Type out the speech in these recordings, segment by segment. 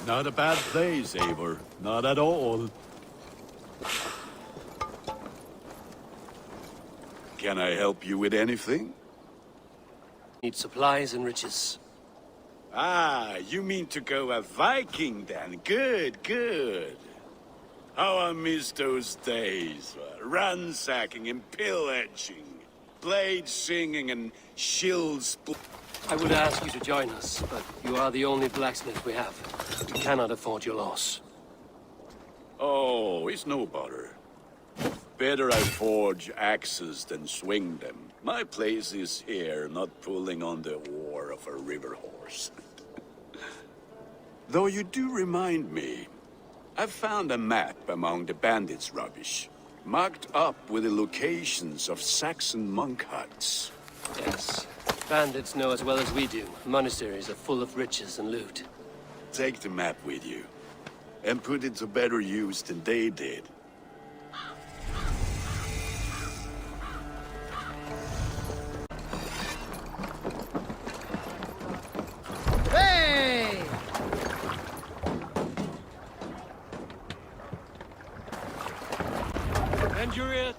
Not a bad place, Eivor. Not at all. Can I help you with anything? Need supplies and riches. Ah, you mean to go a Viking then? Good, good. How I miss those days. Ransacking and pillaging. Blade singing and shields. I would ask you to join us, but you are the only blacksmith we have. We cannot afford your loss. Oh, it's no bother. Better I forge axes than swing them. My place is here, not pulling on the oar of a river horse. Though you do remind me, I found a map among the bandits' rubbish, marked up with the locations of Saxon monk huts. Yes. Bandits know as well as we do. Monasteries are full of riches and loot. Take the map with you, and put it to better use than they did. Hey! Andrea!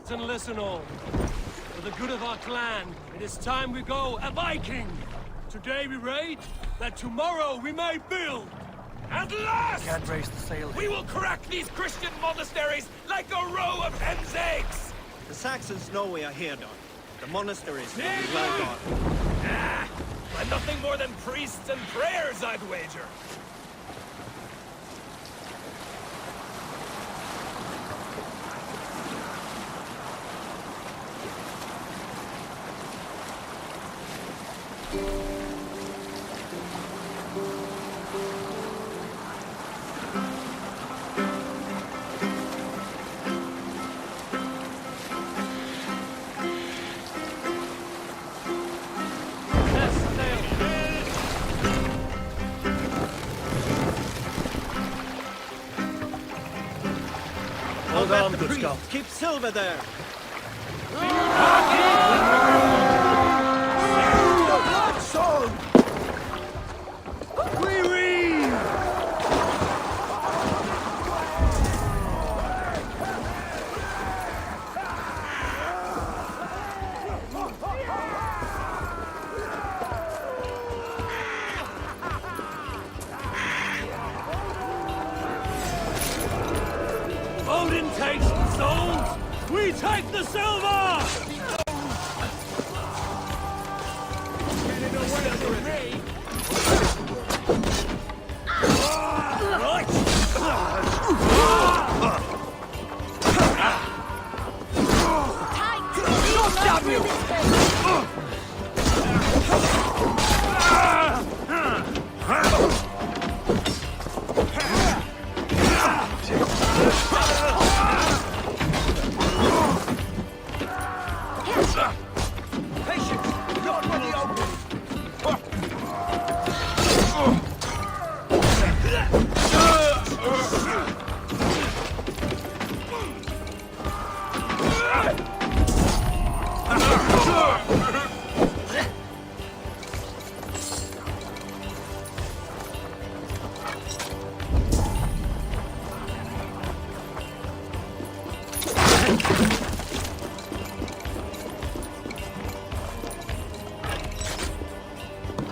And listen all. For the good of our clan, it is time we go a Viking! Today we raid, that tomorrow we may build! At last! Can't raise the sail. We will crack these Christian monasteries like a row of hen's eggs! The Saxons know we are here, Don. The monasteries will be Eivor! well guarded. Ah, I'm nothing more than priests and prayers, I'd wager. Hold on, good Scott. Keep Silver there. Odin takes the souls! We take the silver!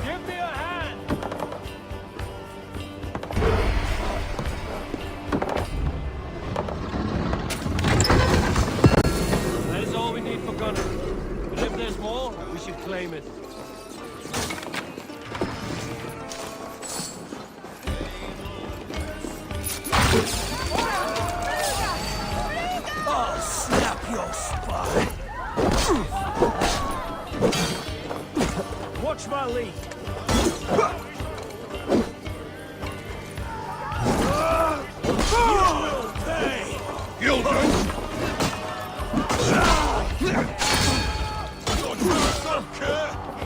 Give me a hand! That is all we need for gunnery. But if there's more, we should claim it. Oh, snap your spine! Watch my lead! You'll do!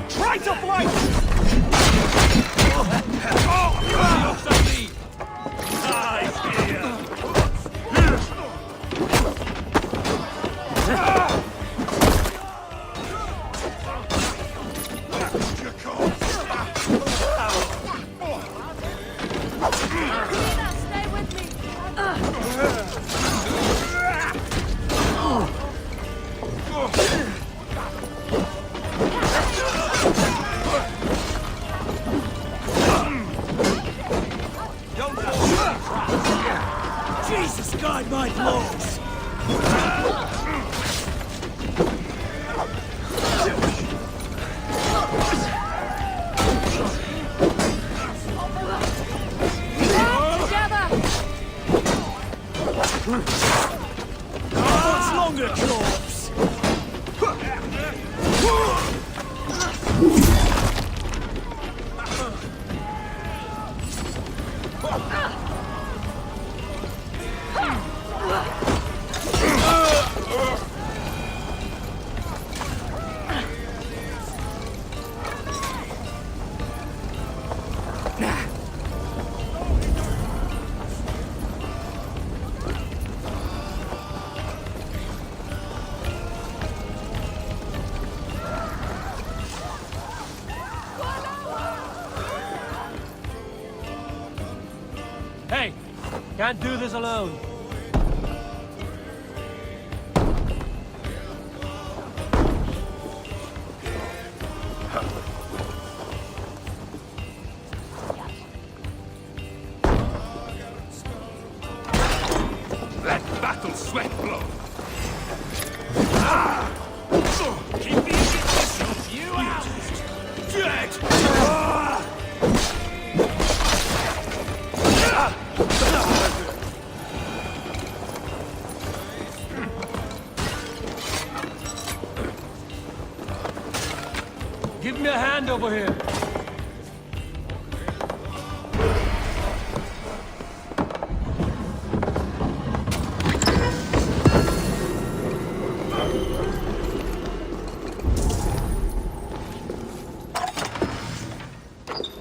Try to flank! Can't do this alone. Let battle sweat blow. Keep the initials, you out! Dead! Give me a hand over here.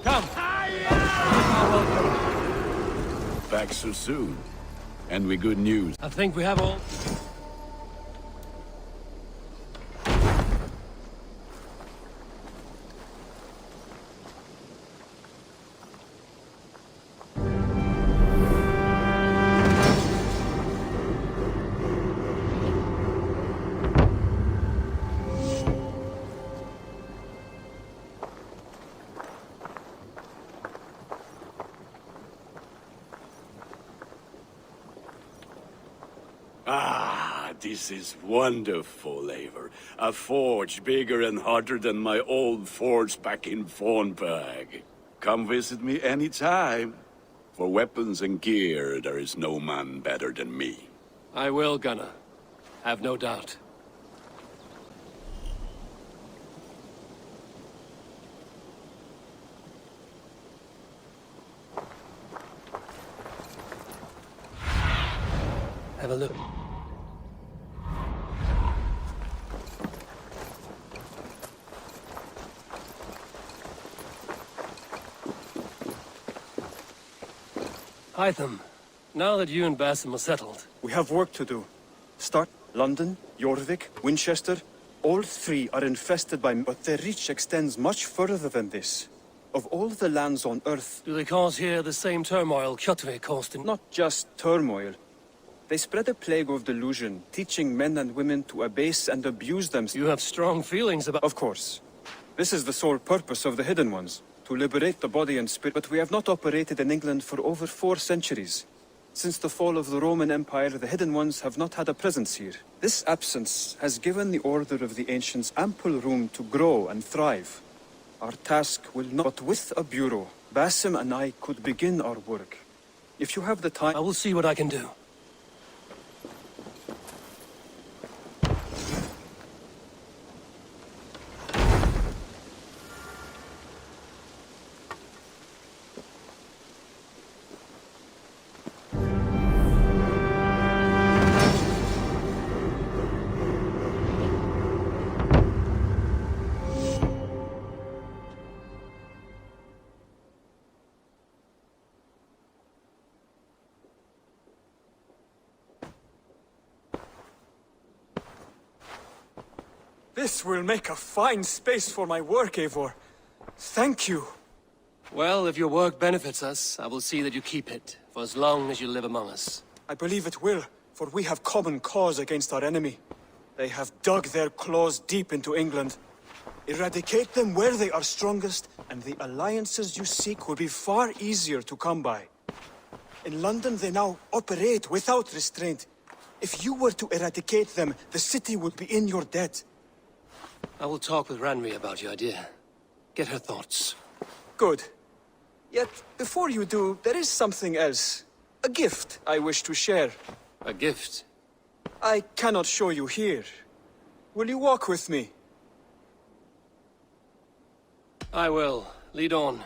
Come. Back so soon. And with good news. I think we have all. Ah, this is wonderful, Eivor. A forge bigger and harder than my old forge back in Fornburg. Come visit me anytime. For weapons and gear, there is no man better than me. I will, Gunnar. Have no doubt. Have a look. Hytham, now that you and Basim are settled, We have work to do. Start London, Jorvik, Winchester. All three are infested by... But their reach extends much further than this. Of all the lands on Earth, do they cause here the same turmoil Kjotve caused in... not just turmoil. They spread a plague of delusion, teaching men and women to abase and abuse themselves. You have strong feelings about... Of course. This is the sole purpose of the Hidden Ones, to liberate the body and spirit. But we have not operated in England for over 4 centuries. Since the fall of the Roman Empire, the Hidden Ones have not had a presence here. This absence has given the Order of the Ancients ample room to grow and thrive. Our task will not... But with a bureau, Basim and I could begin our work. If you have the time... I will see what I can do. This will make a fine space for my work, Eivor. Thank you. Well, if your work benefits us, I will see that you keep it, for as long as you live among us. I believe it will, for we have common cause against our enemy. They have dug their claws deep into England. Eradicate them where they are strongest, and the alliances you seek will be far easier to come by. In London, they now operate without restraint. If you were to eradicate them, the city would be in your debt. I will talk with Ranri about your idea. Get her thoughts. Good. Yet, before you do, there is something else. A gift I wish to share. A gift? I cannot show you here. Will you walk with me? I will. Lead on.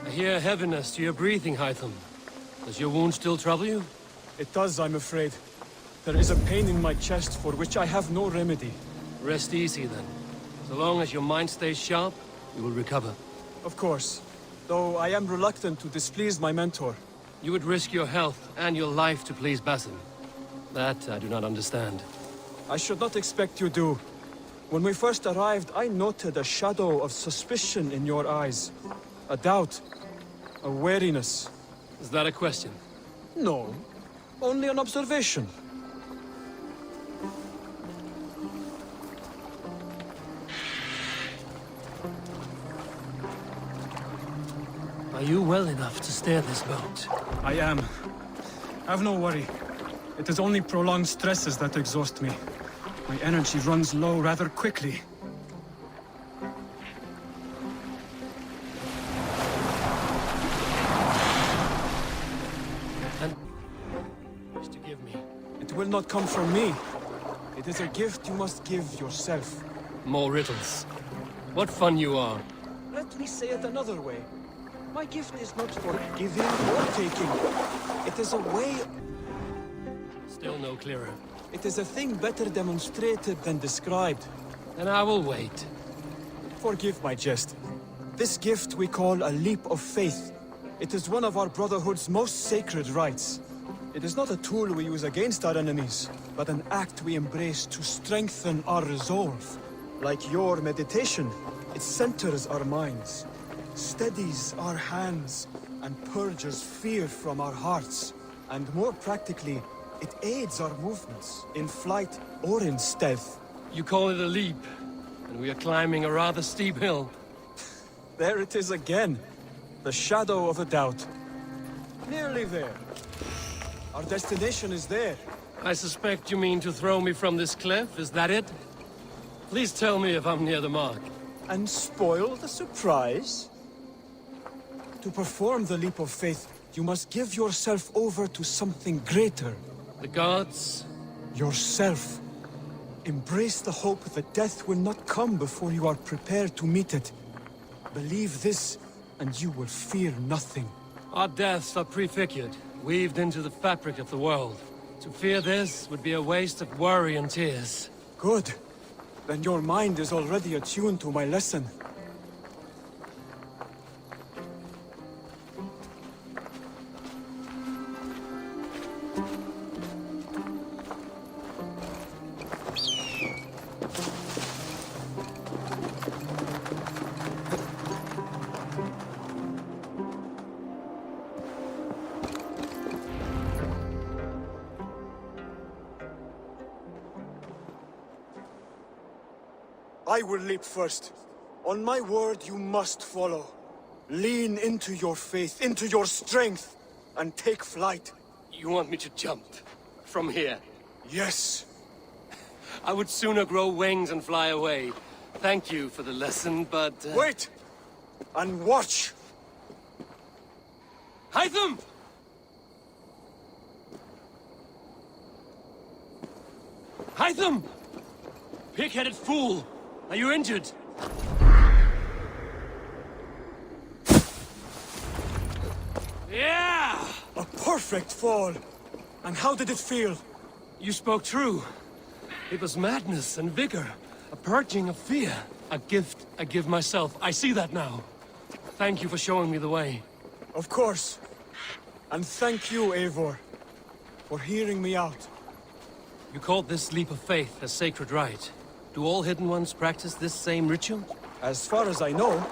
I hear heaviness to your breathing, Hytham. Does your wound still trouble you? It does, I'm afraid. There is a pain in my chest for which I have no remedy. Rest easy, then. So long as your mind stays sharp, you will recover. Of course. Though I am reluctant to displease my mentor. You would risk your health and your life to please Basim. That I do not understand. I should not expect you do. When we first arrived, I noted a shadow of suspicion in your eyes. A doubt. A wariness. Is that a question? No. Only an observation. Are you well enough to steer this boat? I am. Have no worry. It is only prolonged stresses that exhaust me. My energy runs low rather quickly. And wish to give me It will not come from me. It is a gift you must give yourself. more riddles. What fun you are. Let me say it another way. My gift is not for giving or taking. It is a way... Still no clearer. It is a thing better demonstrated than described. Then I will wait. Forgive my jest. This gift we call a leap of faith. It is one of our Brotherhood's most sacred rites. It is not a tool we use against our enemies, but an act we embrace to strengthen our resolve. Like your meditation, it centers our minds, steadies our hands, and purges fear from our hearts. And more practically, it aids our movements, in flight or in stealth. You call it a leap, and we are climbing a rather steep hill. There it is again. The shadow of a doubt. Nearly there. Our destination is there. I suspect you mean to throw me from this cliff, is that it? Please tell me if I'm near the mark. And spoil the surprise? To perform the leap of faith, you must give yourself over to something greater. The gods? Yourself. Embrace the hope that death will not come before you are prepared to meet it. Believe this, and you will fear nothing. Our deaths are prefigured, weaved into the fabric of the world. To fear this would be a waste of worry and tears. Good. Then your mind is already attuned to my lesson. I will leap first. On my word, you must follow. Lean into your faith, into your strength, and take flight. You want me to jump? From here? Yes. I would sooner grow wings and fly away. Thank you for the lesson, but... Wait! And watch! Hytham! Hytham! Pig-headed fool! Are you injured? Yeah! A perfect fall! And how did it feel? You spoke true. It was madness and vigor. A purging of fear. A gift I give myself. I see that now. Thank you for showing me the way. Of course. And thank you, Eivor, for hearing me out. You called this leap of faith a sacred rite. Do all Hidden Ones practice this same ritual? As far as I know,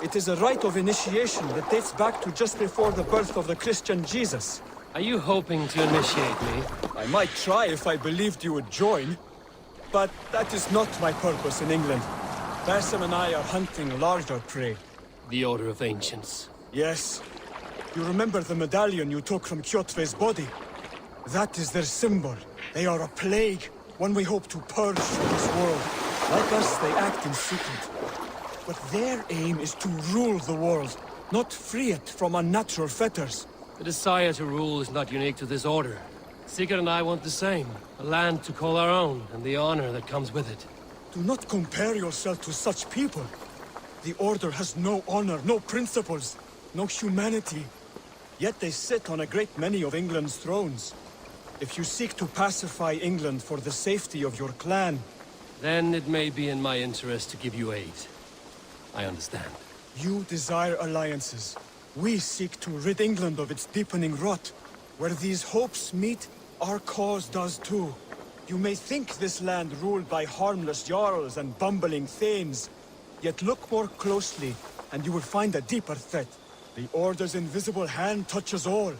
it is a rite of initiation that dates back to just before the birth of the Christian Jesus. Are you hoping to initiate me? I might try if I believed you would join, but that is not my purpose in England. Basim and I are hunting larger prey. The Order of Ancients. Yes. You remember the medallion you took from Kjotve's body? That is their symbol. They are a plague, one we hope to purge from this world. Like us, they act in secret. But their aim is to rule the world, not free it from unnatural fetters. The desire to rule is not unique to this order. Sigurd and I want the same. A land to call our own, and the honor that comes with it. Do not compare yourself to such people. The Order has no honor, no principles, no humanity. Yet they sit on a great many of England's thrones. If you seek to pacify England for the safety of your clan... Then it may be in my interest to give you aid. I understand. You desire alliances. We seek to rid England of its deepening rot. Where these hopes meet, our cause does too. You may think this land ruled by harmless jarls and bumbling thanes. Yet look more closely, and you will find a deeper threat. The Order's invisible hand touches all.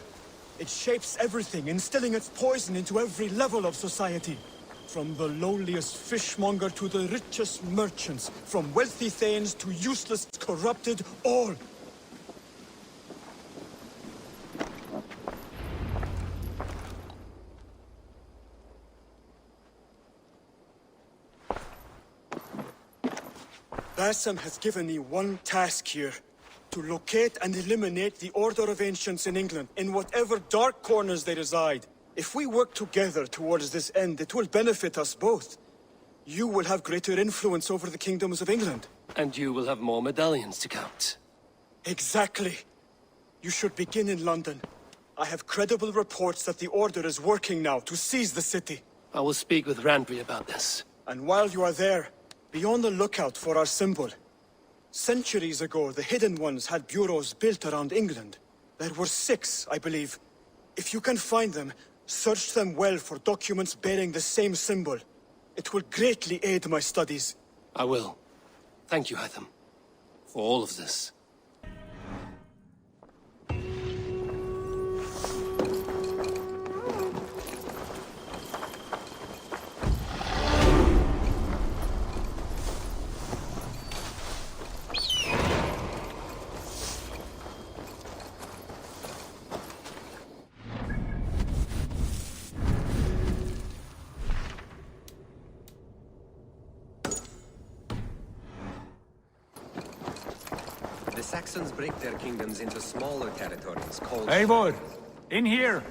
It shapes everything, instilling its poison into every level of society. From the lowliest fishmonger to the richest merchants, from wealthy thanes to useless, corrupted, all. Basim has given me one task here. To locate and eliminate the Order of Ancients in England, in whatever dark corners they reside. If we work together towards this end, it will benefit us both. You will have greater influence over the kingdoms of England. And you will have more medallions to count. Exactly. You should begin in London. I have credible reports that the Order is working now to seize the city. I will speak with Randry about this. And while you are there, be on the lookout for our symbol. Centuries ago, the Hidden Ones had bureaus built around England. There were 6, I believe. If you can find them, search them well for documents bearing the same symbol. It will greatly aid my studies. I will. Thank you, Hytham, for all of this. The Saxons break their kingdoms into smaller territories called... Eivor! In here!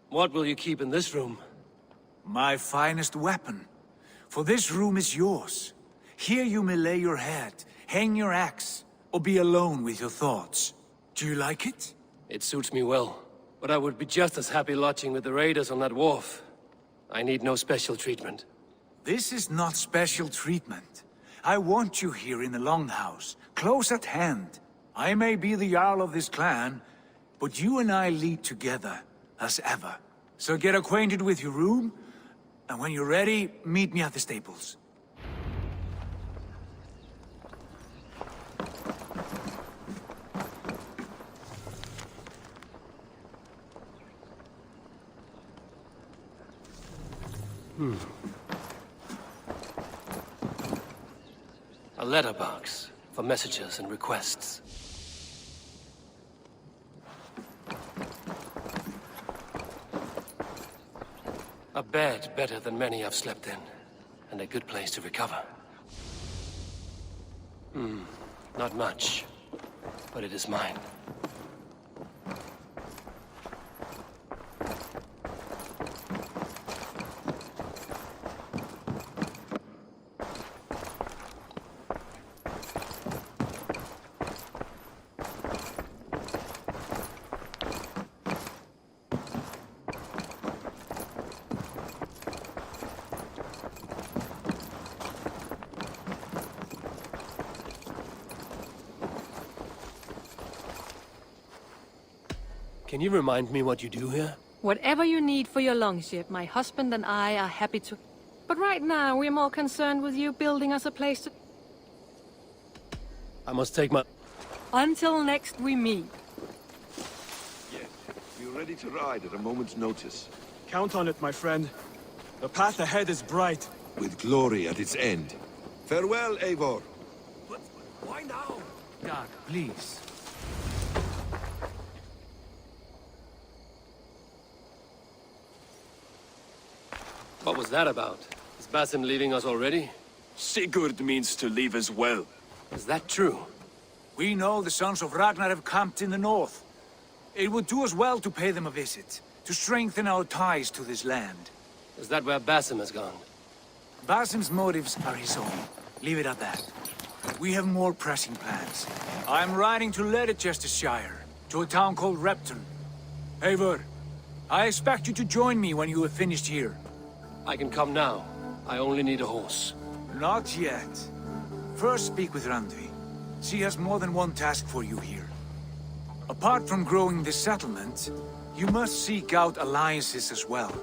What will you keep in this room? My finest weapon. For this room is yours. Here you may lay your head, hang your axe, or be alone with your thoughts. Do you like it? It suits me well, but I would be just as happy lodging with the raiders on that wharf. I need no special treatment. This is not special treatment. I want you here in the Longhouse, close at hand. I may be the Jarl of this clan, but you and I lead together, as ever. So get acquainted with your room, and when you're ready, meet me at the stables. A letterbox for messages and requests. A bed better than many I've slept in, and a good place to recover. Not much, but it is mine. Can you remind me what you do here? Whatever you need for your longship, my husband and I are happy to... But right now, we're more concerned with you building us a place to... I must take my... Until next we meet. Yes, we're ready to ride at a moment's notice. Count on it, my friend. The path ahead is bright. With glory at its end. Farewell, Eivor. But why now? God, please. What was that about? Is Basim leaving us already? Sigurd means to leave as well. Is that true? We know the sons of Ragnar have camped in the north. It would do us well to pay them a visit, to strengthen our ties to this land. Is that where Basim has gone? Basim's motives are his own. Leave it at that. We have more pressing plans. I'm riding to Leicestershire, to a town called Repton. Eivor, I expect you to join me when you have finished here. I can come now. I only need a horse. Not yet. First speak with Randvi. She has more than one task for you here. Apart from growing this settlement, you must seek out alliances as well.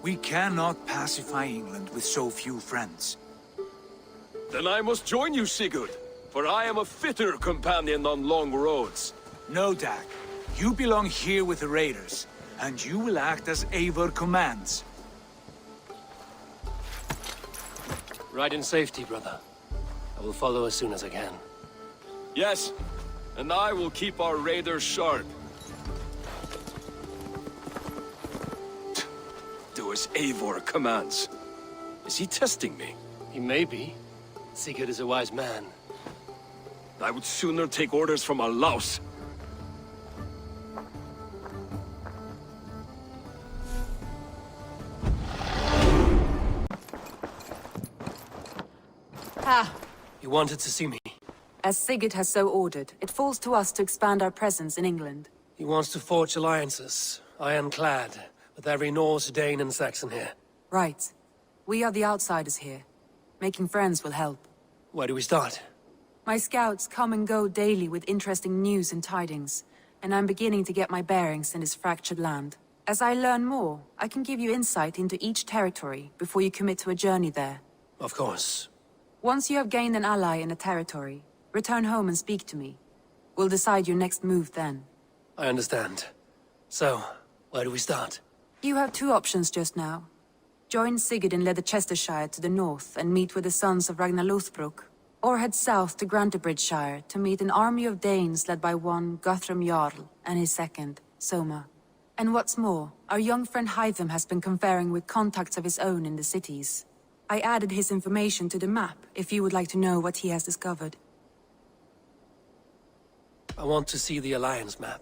We cannot pacify England with so few friends. Then I must join you, Sigurd, for I am a fitter companion on long roads. No, Dag. You belong here with the raiders, and you will act as Eivor commands. Ride in safety, brother. I will follow as soon as I can. Yes, and I will keep our raiders sharp. Do as Eivor commands. Is he testing me? He may be. Sigurd is a wise man. I would sooner take orders from a louse. Ah, You wanted to see me. as Sigurd has so ordered, it falls to us to expand our presence in England. He wants to forge alliances, ironclad, with every Norse, Dane, and Saxon here. Right. We are the outsiders here. Making friends will help. Where do we start? My scouts come and go daily with interesting news and tidings, and I'm beginning to get my bearings in this fractured land. As I learn more, I can give you insight into each territory before you commit to a journey there. Of course. Once you have gained an ally in a territory, return home and speak to me. We'll decide your next move then. I understand. So, where do we start? You have two options just now. Join Sigurd in Leicestershire to the north and meet with the sons of Ragnar Lothbrok, or head south to Grantebridgeshire to meet an army of Danes led by one Guthrum Jarl and his second, Soma. And what's more, our young friend Hytham has been conferring with contacts of his own in the cities. I added his information to the map if you would like to know what he has discovered. I want to see the Alliance map.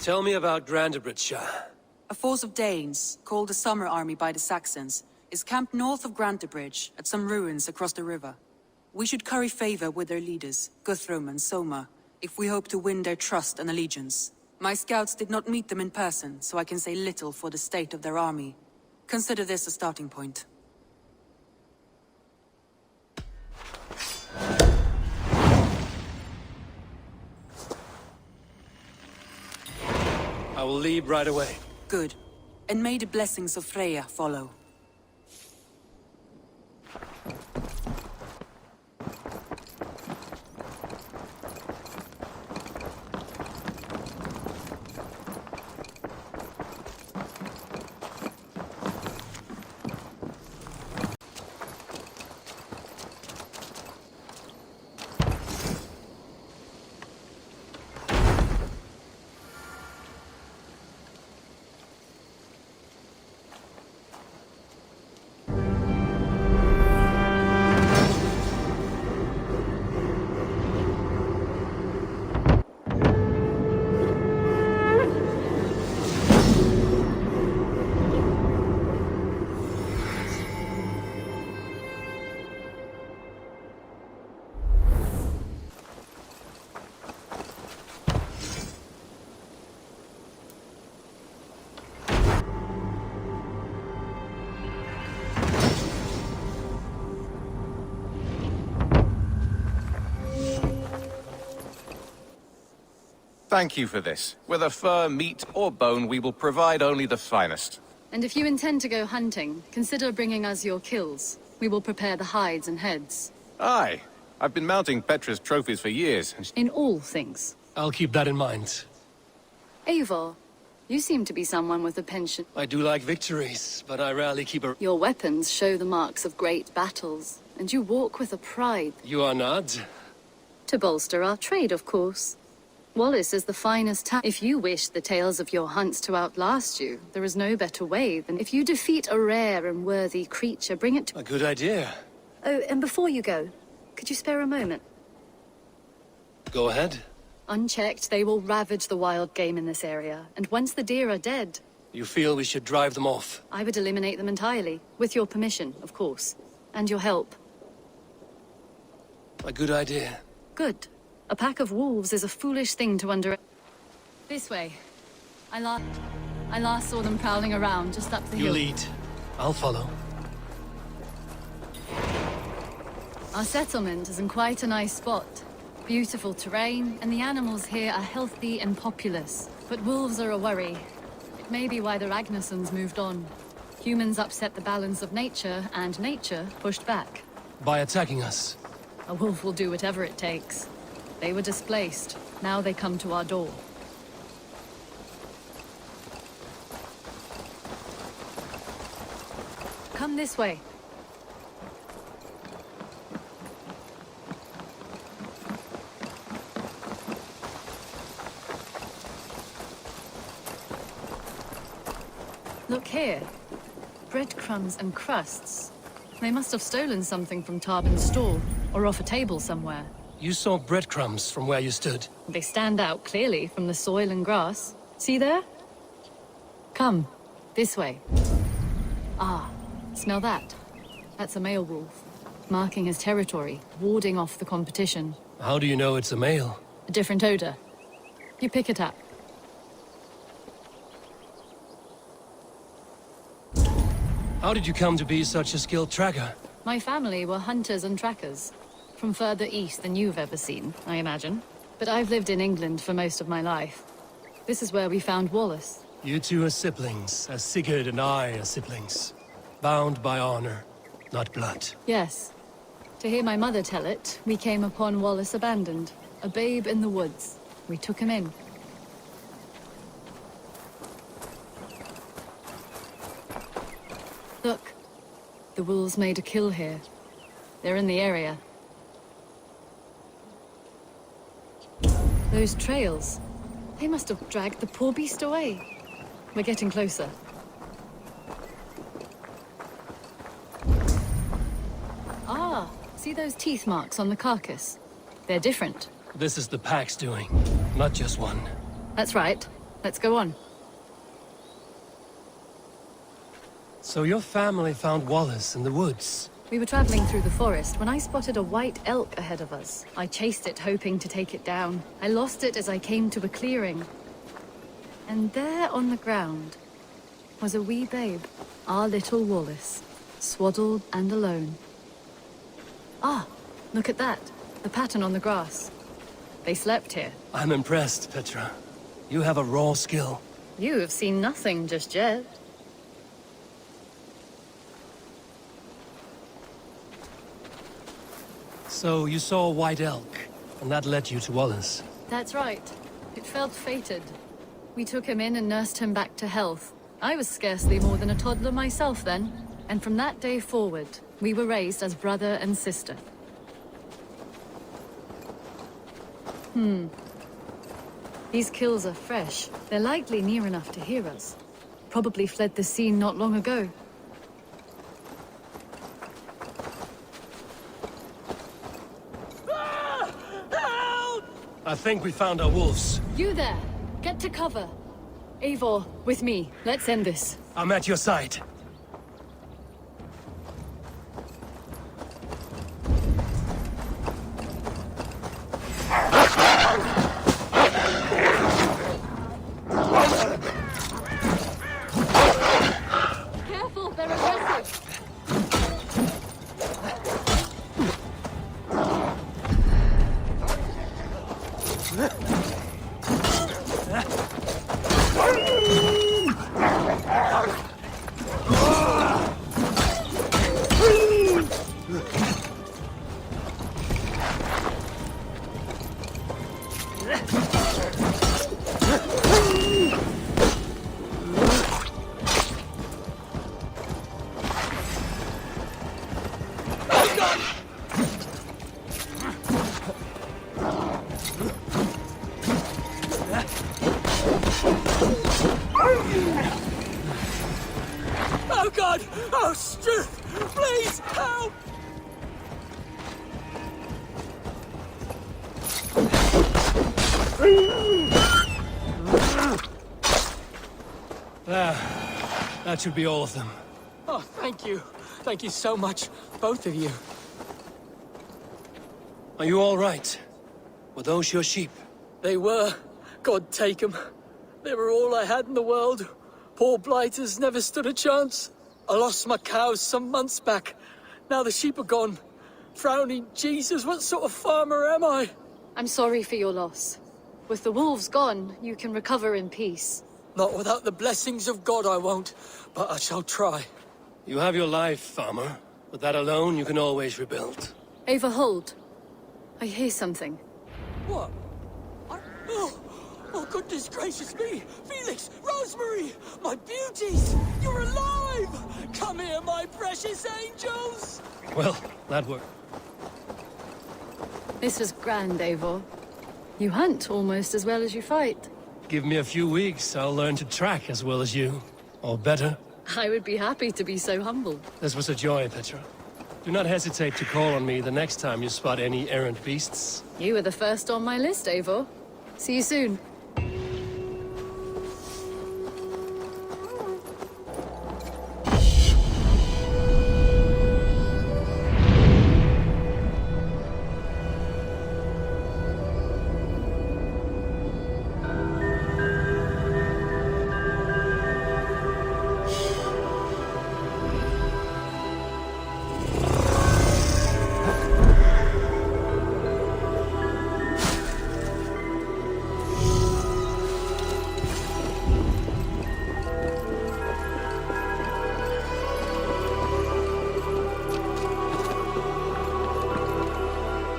Tell me about Grantebridgeshire. A force of Danes, called the Summer Army by the Saxons, is camped north of Grantebridge at some ruins across the river. We should curry favor with their leaders, Guthrum and Soma, if we hope to win their trust and allegiance. My scouts did not meet them in person, so I can say little for the state of their army. Consider this a starting point. I will leave right away. Good. And may the blessings of Freya follow. Thank you for this. Whether fur, meat, or bone, we will provide only the finest. And if you intend to go hunting, consider bringing us your kills. We will prepare the hides and heads. Aye. I've been mounting Petra's trophies for years. In all things. I'll keep that in mind. Eivor, you seem to be someone with a penchant. I do like victories, but I rarely keep a... Your weapons show the marks of great battles, and you walk with a pride. You are not? To bolster our trade, of course. Wallace is the finest If you wish the tales of your hunts to outlast you, there is no better way than if you defeat a rare and worthy creature, bring it to... A good idea. Oh, and before you go, could you spare a moment? Go ahead. Unchecked, they will ravage the wild game in this area, and once the deer are dead... You feel we should drive them off? I would eliminate them entirely, with your permission, of course. And your help. A good idea. Good. A pack of wolves is a foolish thing to under... This way. I last saw them prowling around just up the hill. You lead. I'll follow. Our settlement is in quite a nice spot. Beautiful terrain, and the animals here are healthy and populous. But wolves are a worry. It may be why the Ragnarsons moved on. Humans upset the balance of nature, and nature pushed back. By attacking us? A wolf will do whatever it takes. They were displaced. Now they come to our door. Come this way. Look here. Breadcrumbs and crusts. They must have stolen something from Tarbin's store, or off a table somewhere. You saw breadcrumbs from where you stood. They stand out clearly from the soil and grass. See there? Come, this way. Ah, smell that? That's a male wolf, marking his territory, warding off the competition. How do you know it's a male? A different odor. You pick it up. How did you come to be such a skilled tracker? My family were hunters and trackers. From further east than you've ever seen, I imagine. But I've lived in England for most of my life. This is where we found Wallace. You two are siblings, as Sigurd and I are siblings. Bound by honor, not blood. Yes. To hear my mother tell it, we came upon Wallace abandoned. A babe in the woods. We took him in. Look. The wolves made a kill here. They're in the area. Those trails. They must have dragged the poor beast away. We're getting closer. Ah, see those teeth marks on the carcass? They're different. This is the pack's doing, not just one. That's right. Let's go on. So your family found Wallace in the woods? We were traveling through the forest when I spotted a white elk ahead of us. I chased it, hoping to take it down. I lost it as I came to a clearing. And there on the ground was a wee babe, our little Wallace, swaddled and alone. Ah, look at that. The pattern on the grass. They slept here. I'm impressed, Petra. You have a raw skill. You have seen nothing just yet. So you saw a white elk, and that led you to Wallace. That's right. It felt fated. We took him in and nursed him back to health. I was scarcely more than a toddler myself then. And from that day forward, we were raised as brother and sister. These kills are fresh. They're likely near enough to hear us. Probably fled the scene not long ago. I think we found our wolves. You there! Get to cover! Eivor, with me. Let's end this. I'm at your side. Careful, they're aggressive! There. That should be all of them. Oh, thank you. Thank you so much, both of you. Are you all right? Were those your sheep? They were. God take them. They were all I had in the world. Poor blighters never stood a chance. I lost my cows some months back. Now the sheep are gone. Frowning Jesus, what sort of farmer am I? I'm sorry for your loss. With the wolves gone, you can recover in peace. Not without the blessings of God I won't, but I shall try. You have your life, farmer. With that alone, you can always rebuild. Eivor, hold. I hear something. What? Oh, goodness gracious me! Felix! Rosemary! My beauties! You're alive! Come here, my precious angels! Well, that worked. This was grand, Eivor. You hunt almost as well as you fight. Give me a few weeks, I'll learn to track as well as you. Or better. I would be happy to be so humble. This was a joy, Petra. Do not hesitate to call on me the next time you spot any errant beasts. You were the first on my list, Eivor. See you soon.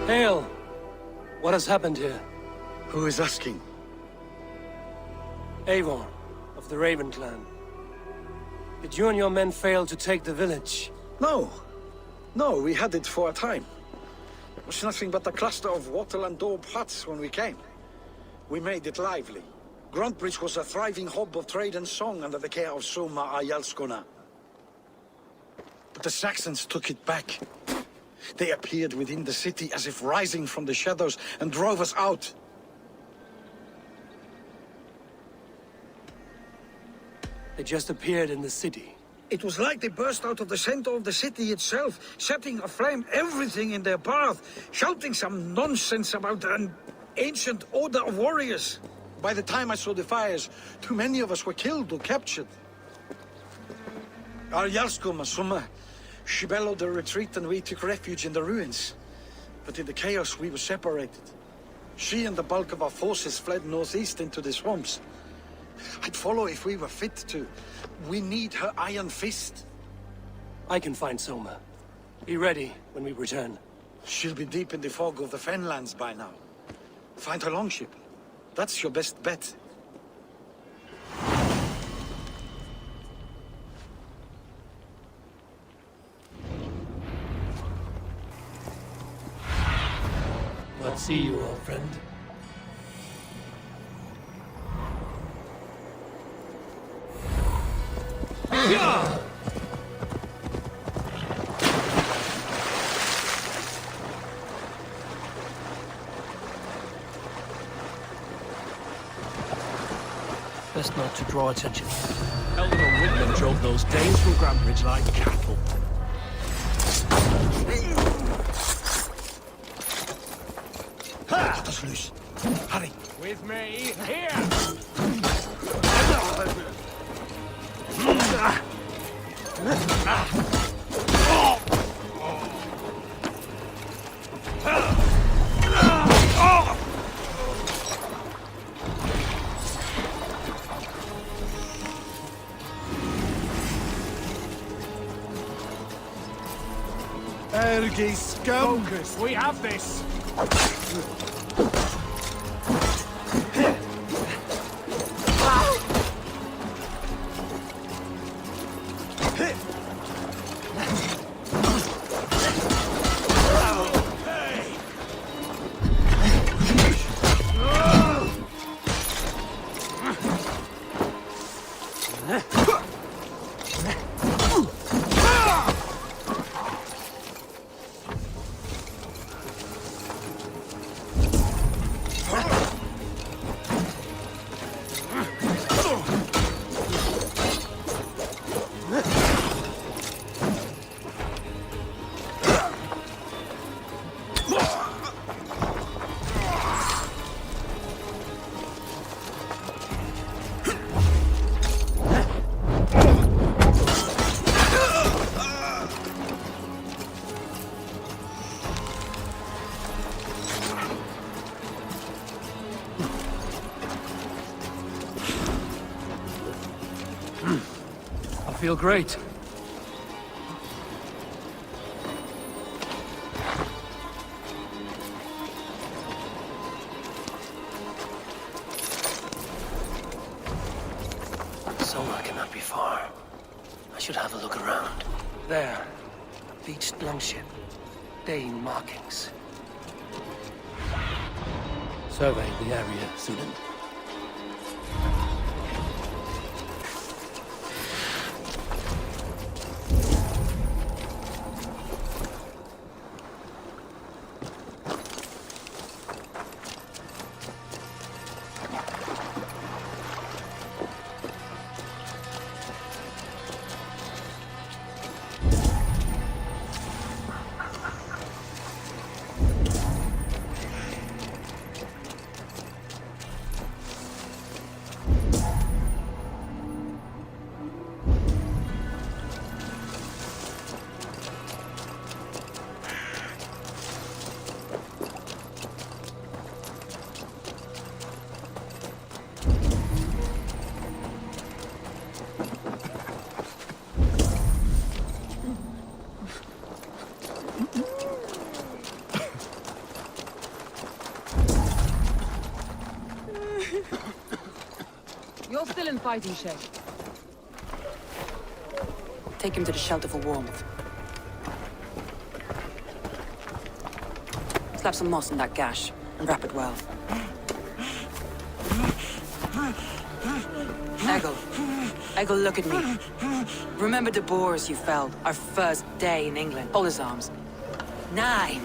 Hail! What has happened here? Who is asking? Eivor, of the Raven clan. Did you and your men fail to take the village? No. No, we had it for a time. It was nothing but a cluster of wattle and daub huts when we came. We made it lively. Gruntbridge was a thriving hub of trade and song under the care of Soma Ayalskona. But the Saxons took it back. They appeared within the city as if rising from the shadows and drove us out. They just appeared in the city. It was like they burst out of the center of the city itself, setting aflame everything in their path, shouting some nonsense about an ancient order of warriors. By the time I saw the fires, too many of us were killed or captured. Our Yarskoma, Soma, she bellowed the retreat and we took refuge in the ruins. But in the chaos we were separated. She and the bulk of our forces fled northeast into the swamps. I'd follow if we were fit to. We need her iron fist. I can find Soma. Be ready when we return. She'll be deep in the fog of the Fenlands by now. Find her longship. That's your best bet. Well, see you, old friend. Best not to draw attention. Eldor Whitman drove those Danes from Grantbridge like cattle. Cut us loose. Hurry. With me, here! Ergi scum! Focus, we have this! I feel great. Soma cannot be far. I should have a look around. There. Beached longship. Dane markings. Survey the area, student. You're still in fighting shape. Take him to the shelter for warmth. Slap some moss in that gash, and wrap it well. Eggle, look at me. Remember the boars you felled, our first day in England? Hold his arms. 9.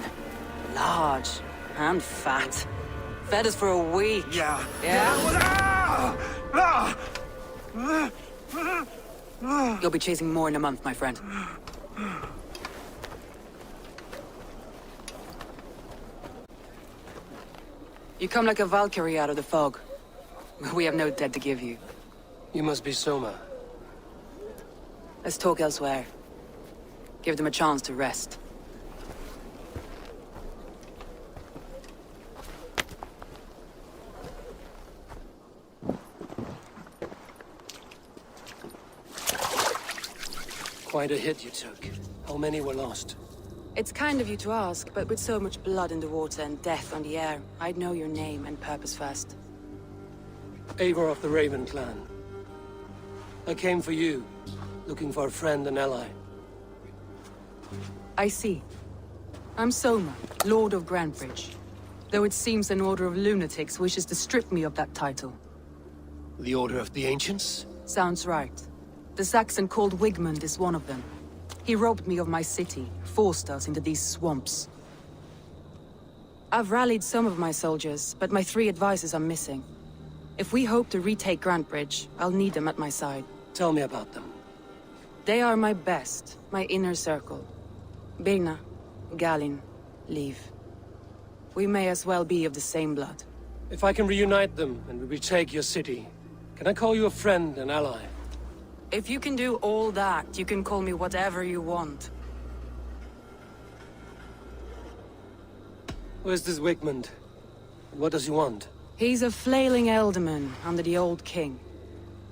Large and fat. Fed us for a week. Yeah? You'll be chasing more in a month, my friend. You come like a Valkyrie out of the fog. We have no dead to give you. You must be Soma. Let's talk elsewhere. Give them a chance to rest. Quite a hit you took. How many were lost? It's kind of you to ask, but with so much blood in the water and death on the air, I'd know your name and purpose first. Eivor of the Raven clan. I came for you, looking for a friend and ally. I see. I'm Soma, Lord of Grantebridge. Though it seems an order of lunatics wishes to strip me of that title. The Order of the Ancients? Sounds right. The Saxon called Wigmund is one of them. He robbed me of my city, forced us into these swamps. I've rallied some of my soldiers, but my 3 advisors are missing. If we hope to retake Grantebridge, I'll need them at my side. Tell me about them. They are my best, my inner circle. Birna, Galin, Liv. We may as well be of the same blood. If I can reunite them and we retake your city, can I call you a friend and ally? If you can do all that, you can call me whatever you want. Where's this Wigmund? What does he want? He's a flailing elderman under the old king.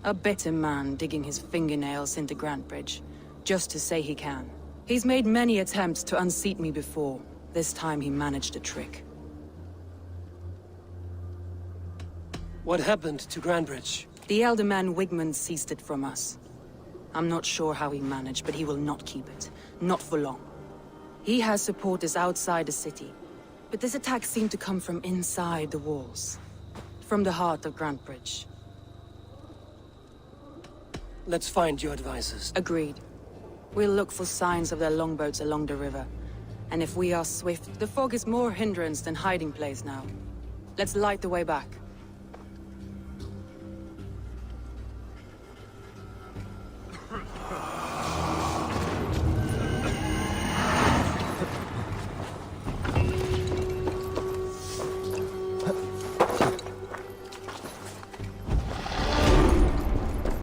A bitter man digging his fingernails into Grantebridge, just to say he can. He's made many attempts to unseat me before. This time he managed a trick. What happened to Grantebridge? The elderman Wigmund seized it from us. I'm not sure how he managed, but he will not keep it. Not for long. He has supporters outside the city. But this attack seemed to come from inside the walls. From the heart of Grantebridge. Let's find your advisors. Agreed. We'll look for signs of their longboats along the river. And if we are swift, the fog is more hindrance than hiding place now. Let's light the way back.